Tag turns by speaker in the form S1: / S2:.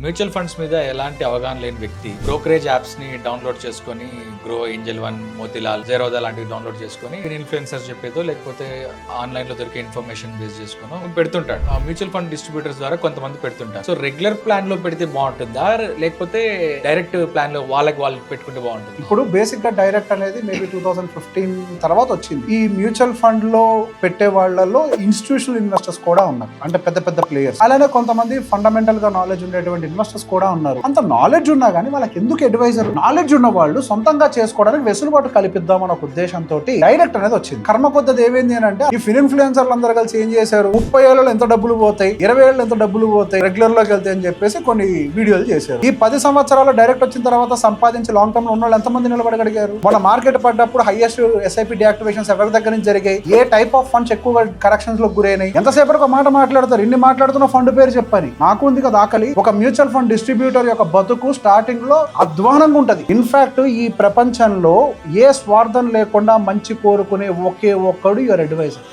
S1: Mutual funds మీద ఎలాంటి అవగాహన లేని వ్యక్తి బ్రోకరేజ్ యాప్స్ ని డౌన్లోడ్ చేసుకొని grow, Angel one, Motilal, Zerodha లాంటివి డౌన్లోడ్ చేసుకొని ఇన్ఫ్లుయెన్సర్స్ చెప్పేదో లేకపోతే ఆన్లైన్ లో దొరికే ఇన్ఫర్మేషన్ బేస్ చేసుకుని పెడుతుంటాడు. మ్యూచువల్ ఫండ్ డిస్ట్రిబ్యూటర్స్ ద్వారా కొంతమంది పెడుతుంటారు. సో రెగ్యులర్ ప్లాన్ లో పెడితే బాగుంటుందా లేకపోతే డైరెక్ట్ ప్లాన్ లో వాళ్ళకి వాళ్ళు పెట్టుకుంటే బాగుంటుంది?
S2: ఇప్పుడు బేసిక్ గా డైరెక్ట్ అనేది మేబీ 2015 తర్వాత వచ్చింది. ఈ మ్యూచువల్ ఫండ్ లో పెట్టే వాళ్ళలో ఇన్స్టిట్యూషనల్ ఇన్వెస్టర్స్ కూడా ఉన్నారు, అంటే పెద్ద పెద్ద ప్లేయర్స్. అలానే కొంతమంది ఫండమెంటల్ గా నాలెడ్జ్ ఉండేటువంటి ఇన్వెస్టర్స్ కూడా ఉన్నారు. అంత నాలెడ్జ్ ఉన్నా కానీ వాళ్ళకి ఎందుకు అడ్వైజర్? నాలెడ్జ్ ఉన్న వాళ్ళు సొంతంగా చేసుకోవడానికి వెసులుబాటు కల్పిద్దాం అన్న ఉద్దేశంతో డైరెక్ట్ అనేది వచ్చింది. కర్మ కొద్దది ఏమైంది అంటే ఈ ఇన్ఫ్లుయెన్సర్లు అందరూ కలిసి ఏం చేశారు, 30 ఏళ్ళలో ఎంత డబ్బులు పోతాయి, 20 ఏళ్ళు ఎంత డబ్బులు పోతాయి, రెగ్యులర్ లోకి వెళ్తాయి అని చెప్పేసి కొన్ని వీడియోలు చేశారు. ఈ 10 సంవత్సరాలు డైరెక్ట్ వచ్చిన తర్వాత సంపాదించి లాంగ్ టర్మ్ లో ఉన్న వాళ్ళు ఎంతమంది నిలబడగలిగారు? మన మార్కెట్ పడ్డప్పుడు హైయెస్ట్ ఎస్ఐపి డియాక్టివేషన్స్ ఎవరి దగ్గర నుంచి జరిగాయి? ఏ టైప్ ఆఫ్ ఫండ్స్ ఎక్కువగా కరెక్షన్స్ లో గురైనాయి? ఎంతసేపటి ఒక మాట మాట్లాడతారు, ఇన్ని మాట్లాడుతున్న ఫండ్ పేరు చెప్పని. నాకు ఉంది కదా ఆకలి. ఒక మ్యూచువల్ ఫండ్ డిస్ట్రిబ్యూటర్ యొక్క బతుకు స్టార్టింగ్ లో అధ్వానంగా ఉంటది. ఇన్ఫాక్ట్ ఈ ప్రపంచంలో ఏ స్వార్థం లేకుండా మంచి కోరుకునే ఒకే ఒక్కడు యువర్ అడ్వైజర్.